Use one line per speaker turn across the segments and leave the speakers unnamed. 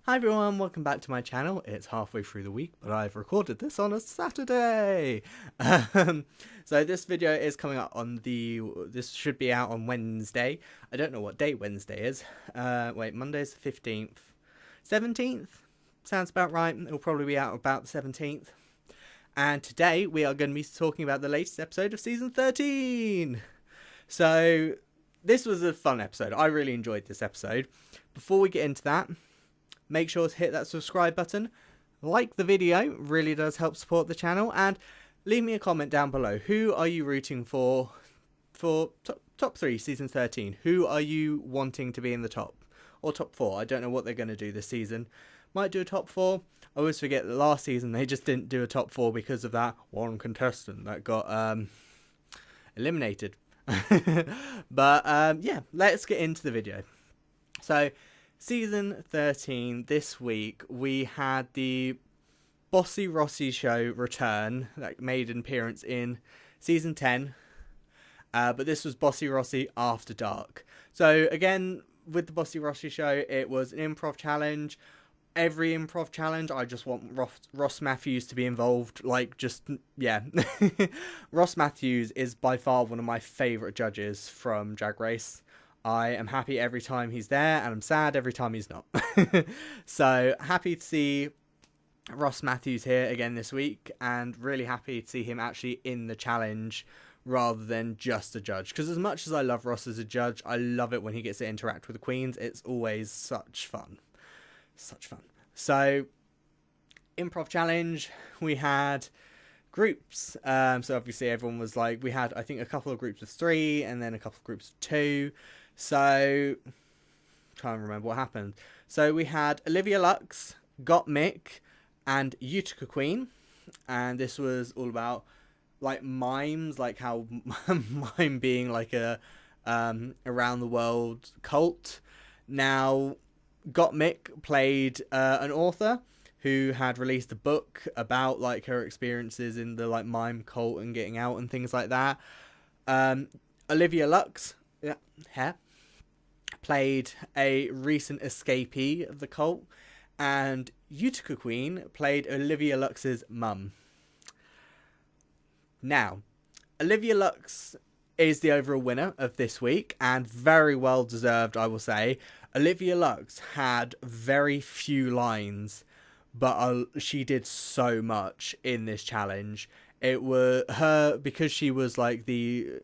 Hi everyone, welcome back to my channel. It's halfway through the week, but I've recorded this on a Saturday. So this video is coming up on this should be out on Wednesday. I don't know what day Wednesday is. Wait, Monday's the 15th. 17th? Sounds about right. It'll probably be out about the 17th. And today we are going to be talking about the latest episode of season 13. So this was a fun episode. I really enjoyed this episode. Before we get into that, make sure to hit that subscribe button, like the video, really does help support the channel, and leave me a comment down below. Who are you rooting for top 3 season 13? Who are you wanting to be in the top? Or top 4? I don't know what they're going to do this season. Might do a top 4. I always forget that last season they just didn't do a top 4 because of that one contestant that got eliminated. But yeah, let's get into the video. So season 13, this week, we had the Bossy Rossy show return, that made an appearance in season 10. But this was Bossy Rossy After Dark. So again, with the Bossy Rossy show, it was an improv challenge. Every improv challenge, I just want Ross Matthews to be involved. Like, just, yeah. Ross Matthews is by far one of my favourite judges from Drag Race. I am happy every time he's there, and I'm sad every time he's not. So, happy to see Ross Matthews here again this week, and really happy to see him actually in the challenge rather than just a judge. Because as much as I love Ross as a judge, I love it when he gets to interact with the queens. It's always such fun. Such fun. So, improv challenge, we had groups. So obviously everyone was like, we had, I think, a couple of groups of 3 and then a couple of groups of 2. So, trying to remember what happened. So we had Olivia Lux, Got Mick, and Utica Queen. And this was all about, like, mimes, like how mime being like a around the world cult. Now, Got Mick played an author who had released a book about, like, her experiences in the, like, mime cult and getting out and things like that. Olivia Lux, played a recent escapee of the cult, and Utica Queen played Olivia Lux's mum. Now, Olivia Lux is the overall winner of this week, and very well deserved, I will say. Olivia Lux had very few lines, but she did so much in this challenge. It was her, because she was like the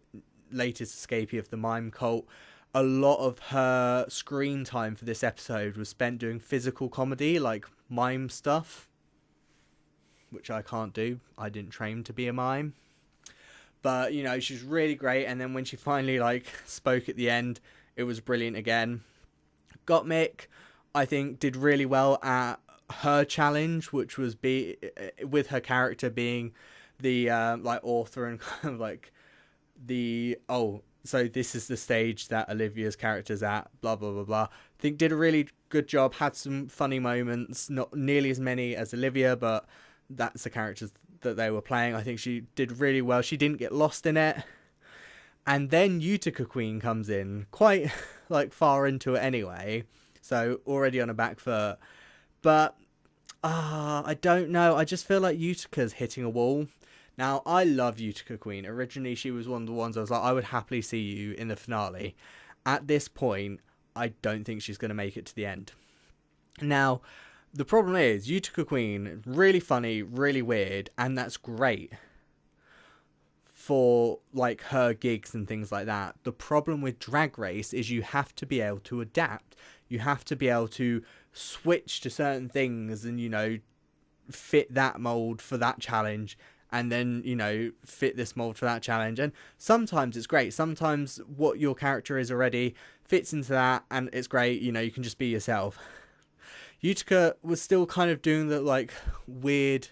latest escapee of the mime cult. A lot of her screen time for this episode was spent doing physical comedy, like mime stuff, which I can't do. I didn't train to be a mime. But, you know, she's really great. And then when she finally, like, spoke at the end, it was brilliant again. Got Mick, I think, did really well at her challenge, which was with her character being the, like, author and kind of, like, the, so this is the stage that Olivia's character's at, blah, blah, blah, blah. I think did a really good job, had some funny moments, not nearly as many as Olivia, but that's the characters that they were playing. I think she did really well. She didn't get lost in it. And then Utica Queen comes in, quite, like, far into it anyway, so already on a back foot. But, I don't know, I just feel like Utica's hitting a wall. Now, I love Utica Queen. Originally, she was one of the ones I was like, I would happily see you in the finale. At this point, I don't think she's going to make it to the end. Now, the problem is, Utica Queen, really funny, really weird, and that's great for, like, her gigs and things like that. The problem with Drag Race is you have to be able to adapt. You have to be able to switch to certain things and, you know, fit that mold for that challenge, and then, you know, fit this mold for that challenge. And sometimes it's great. Sometimes what your character is already fits into that, and it's great. You know, you can just be yourself. Utica was still kind of doing the, like, weird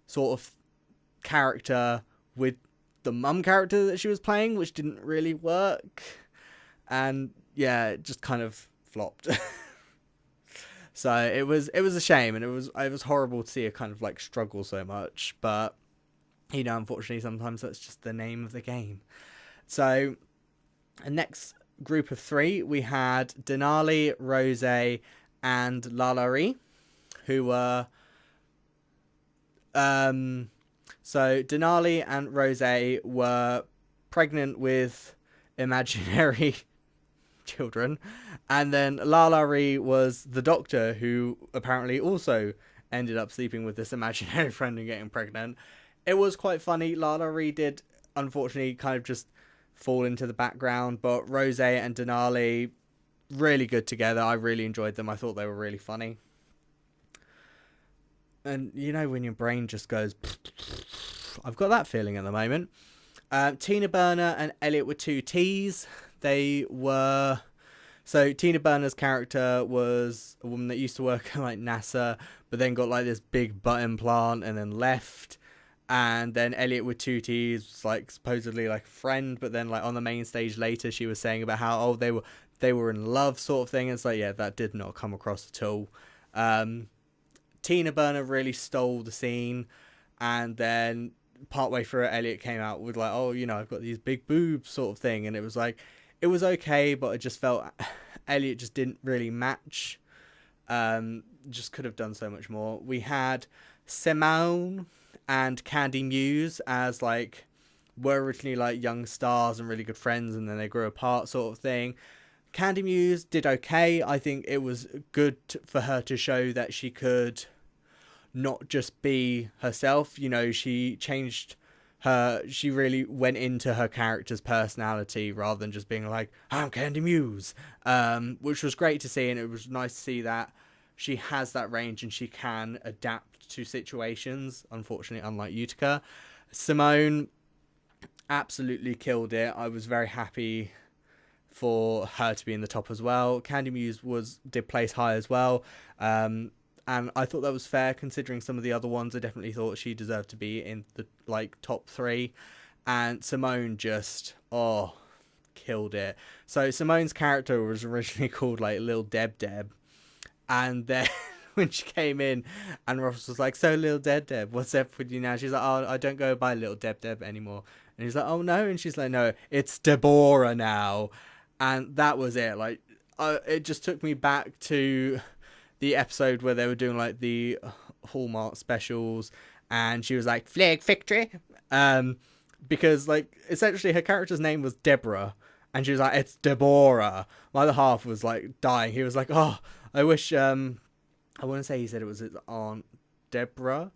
sort of character with the mum character that she was playing, which didn't really work. And yeah, it just kind of flopped. So it was a shame, and it was horrible to see her kind of, like, struggle so much. But, you know, unfortunately, sometimes that's just the name of the game. So, the next group of 3, we had Denali, Rose, and LaLaRi, who were so Denali and Rose were pregnant with imaginary children, and then LaLaRi was the doctor who apparently also ended up sleeping with this imaginary friend and getting pregnant. It was quite funny. LaLaRi did unfortunately kind of just fall into the background, but Rose and Denali, really good together. I really enjoyed them. I thought they were really funny. And you know when your brain just goes, I've got that feeling at the moment. Tina Burner and Elliot were two T's. They were... So Tina Burner's character was a woman that used to work at like NASA, but then got like this big butt implant and then left. And then Elliot with two T's was like supposedly like a friend, but then like on the main stage later she was saying about how they were in love sort of thing. It's like, yeah, that did not come across at all. Tina Burner really stole the scene, and then partway through it, Elliot came out with like, oh, you know, I've got these big boobs sort of thing, and it was like, it was okay, but I just felt Elliot just didn't really match. Just could have done so much more. We had Simone and Candy Muse as like, were originally like young stars and really good friends, and then they grew apart sort of thing. Candy Muse did okay. I think it was good for her to show that she could not just be herself. You know, she changed she really went into her character's personality rather than just being like, I'm Candy Muse, which was great to see, and it was nice to see that she has that range and she can adapt to situations, unfortunately, unlike Utica. Simone absolutely killed it. I was very happy for her to be in the top as well. Candy Muse did place high as well, and I thought that was fair considering some of the other ones. I definitely thought she deserved to be in the like top 3, and Simone just killed it. So Simone's character was originally called like Lil Deb, and then when she came in and Ross was like, so Lil Deb, what's up with you now? She's like, oh, I don't go by Lil Deb anymore. And he's like, oh no, and she's like, no, it's Deborah now. And that was it. Like, it just took me back to the episode where they were doing like the Hallmark specials, and she was like, Flag Victory, because like essentially her character's name was Deborah, and she was like, it's Deborah. My other half was like dying. He was like, oh, I wish I want to say he said it was his aunt Deborah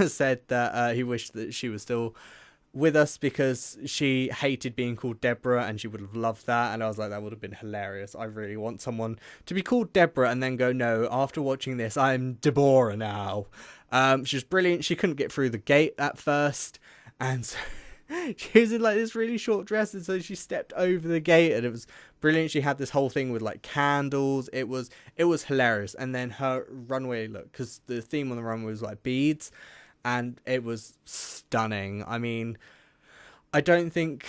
said that he wished that she was still with us because she hated being called Deborah and she would have loved that. And I was like, that would have been hilarious. I really want someone to be called Deborah and then go, no, after watching this, I'm Deborah now. She was brilliant. She couldn't get through the gate at first, and so she was in like this really short dress, and so she stepped over the gate, and it was brilliant. She had this whole thing with like candles. It was hilarious. And then her runway look, because the theme on the runway was like beads, and it was stunning. I mean, I don't think...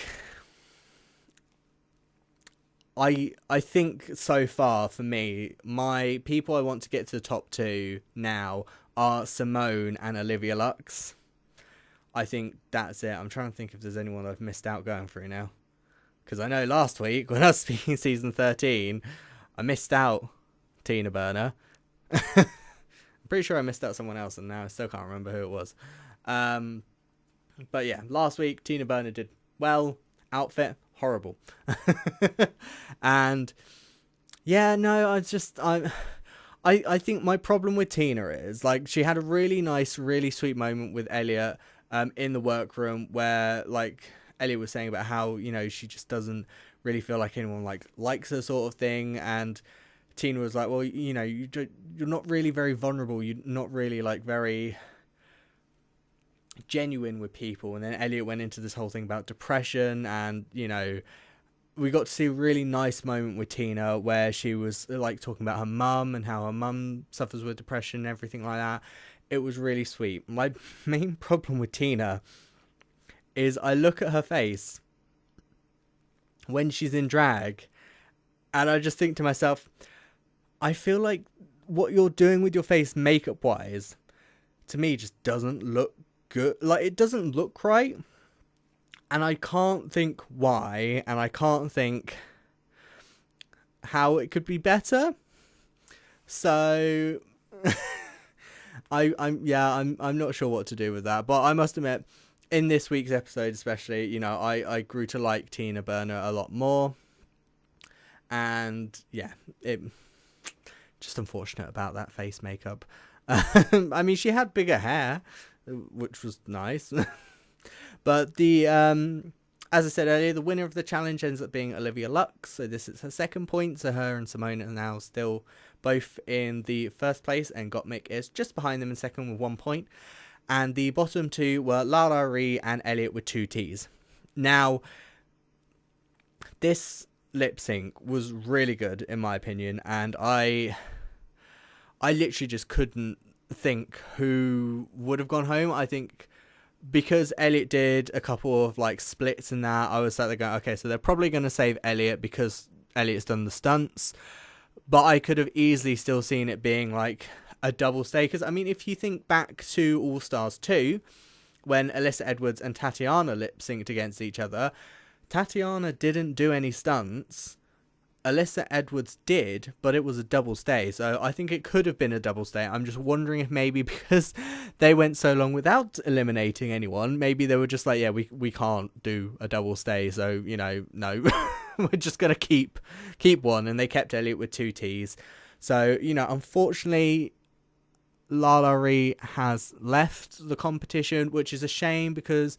I think so far, for me, my people I want to get to the top 2 now are Simone and Olivia Lux. I think that's it. I'm trying to think if there's anyone I've missed out going through now. Because I know last week, when I was speaking season 13, I missed out Tina Burner. I'm pretty sure I missed out someone else, and now I still can't remember who it was. But yeah, last week Tina Burner did well. Outfit, horrible. And yeah, no, I think my problem with Tina is, like, she had a really nice, really sweet moment with Elliot in the workroom where, like, Elliot was saying about how, you know, she just doesn't really feel like anyone likes her sort of thing, and Tina was like, well, you know, you're not really very vulnerable, you're not really like very genuine with people. And then Elliot went into this whole thing about depression, and, you know, we got to see a really nice moment with Tina where she was like talking about her mum and how her mum suffers with depression and everything like that. It was really sweet. My main problem with Tina is I look at her face when she's in drag, and I just think to myself, I feel like what you're doing with your face makeup wise to me just doesn't look good. Like, it doesn't look right, and I can't think why, and I can't think how it could be better. So I'm not sure what to do with that, but I must admit, in this week's episode especially, you know, I grew to like Tina Burner a lot more, and yeah, it just unfortunate about that face makeup. I mean, she had bigger hair, which was nice. But the as I said earlier, the winner of the challenge ends up being Olivia Lux. So this is her second point. So her and Simone are now still both in the first place, and Gottmik is just behind them in second with 1 point. And the bottom two were Lala Ree and Elliot with 2 T's. Now, this lip sync was really good in my opinion, and I literally just couldn't think who would have gone home. I think because Elliot did a couple of like splits and that, I was sat there going, okay, so they're probably going to save Elliot because Elliot's done the stunts. But I could have easily still seen it being like a double stay. Because I mean, if you think back to All Stars 2, when Alyssa Edwards and Tatiana lip synced against each other, Tatiana didn't do any stunts. Alyssa Edwards did, but it was a double stay. So I think it could have been a double stay. I'm just wondering if maybe because they went so long without eliminating anyone, maybe they were just like, yeah, we can't do a double stay. So, you know, no, we're just going to keep one. And they kept Elliot with 2 T's. So, you know, unfortunately, Lala Ree has left the competition, which is a shame because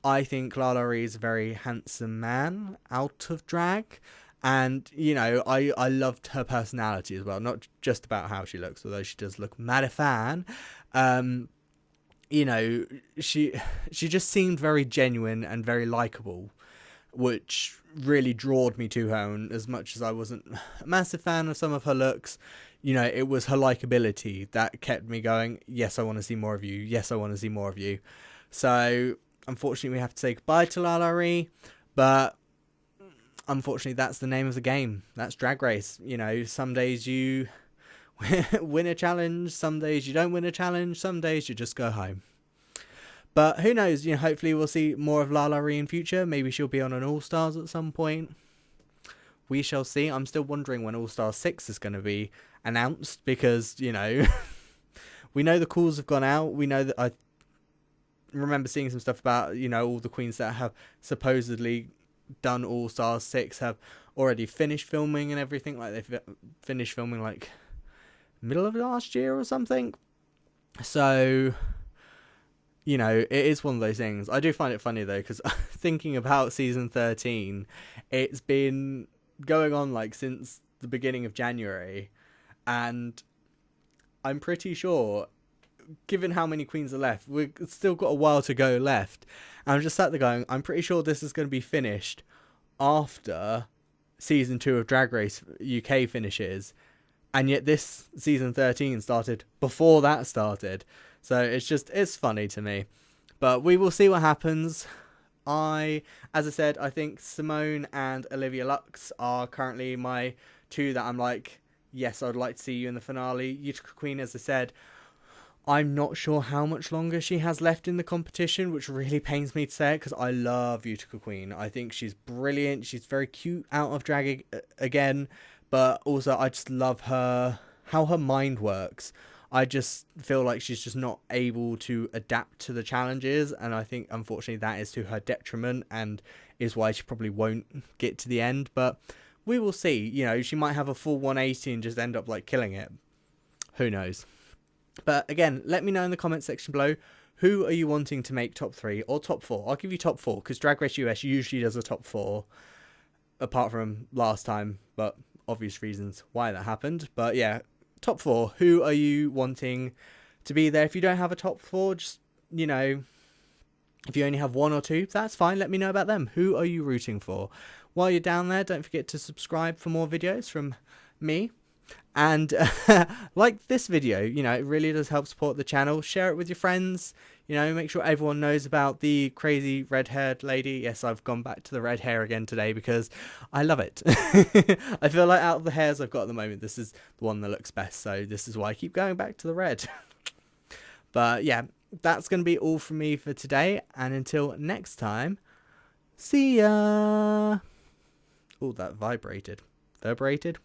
I think Lala Ree is a very handsome man out of drag. And, you know, I loved her personality as well, not just about how she looks, although she does look mad fan. You know, she just seemed very genuine and very likable, which really drawed me to her. And as much as I wasn't a massive fan of some of her looks, you know, it was her likability that kept me going, yes, I want to see more of you. Yes, I want to see more of you. So, unfortunately, we have to say goodbye to Lala Ree, but unfortunately, that's the name of the game. That's Drag Race. You know, some days you win a challenge, some days you don't win a challenge, some days you just go home. But who knows, you know, hopefully we'll see more of Lala Ree in future. Maybe she'll be on an All-Stars at some point. We shall see. I'm still wondering when All-Stars 6 is going to be announced because, you know, we know the calls have gone out. We know that I remember seeing some stuff about, you know, all the queens that have supposedly done All Stars 6 have already finished filming and everything. Like they've finished filming like middle of last year or something. So, you know, it is one of those things. I do find it funny though, because thinking about season 13, it's been going on like since the beginning of January, and I'm pretty sure, given how many queens are left, we've still got a while to go left. And I'm just sat there going, I'm pretty sure this is going to be finished after season 2 of Drag Race UK finishes. And yet this season 13 started before that started. So it's funny to me. But we will see what happens. As I said, I think Simone and Olivia Lux are currently my 2 that I'm like, yes, I'd like to see you in the finale. Utica Queen, as I said, I'm not sure how much longer she has left in the competition, which really pains me to say it because I love Utica Queen. I think she's brilliant. She's very cute out of drag again, but also I just love how her mind works. I just feel like she's just not able to adapt to the challenges, and I think unfortunately that is to her detriment and is why she probably won't get to the end. But we will see. You know, she might have a full 180 and just end up like killing it. Who knows? But again, let me know in the comment section below, who are you wanting to make top 3 or top 4? I'll give you top 4 because Drag Race US usually does a top 4, apart from last time, but obvious reasons why that happened. But yeah, top 4, who are you wanting to be there? If you don't have a top 4, just, you know, if you only have 1 or 2, that's fine. Let me know about them. Who are you rooting for? While you're down there, don't forget to subscribe for more videos from me. And like this video, you know, it really does help support the channel. Share it with your friends, you know, make sure everyone knows about the crazy red-haired lady. Yes, I've gone back to the red hair again today because I love it. I feel like out of the hairs I've got at the moment, this is the one that looks best. So this is why I keep going back to the red. But yeah, that's going to be all from me for today. And until next time, see ya. Oh, that vibrated. Vibrated?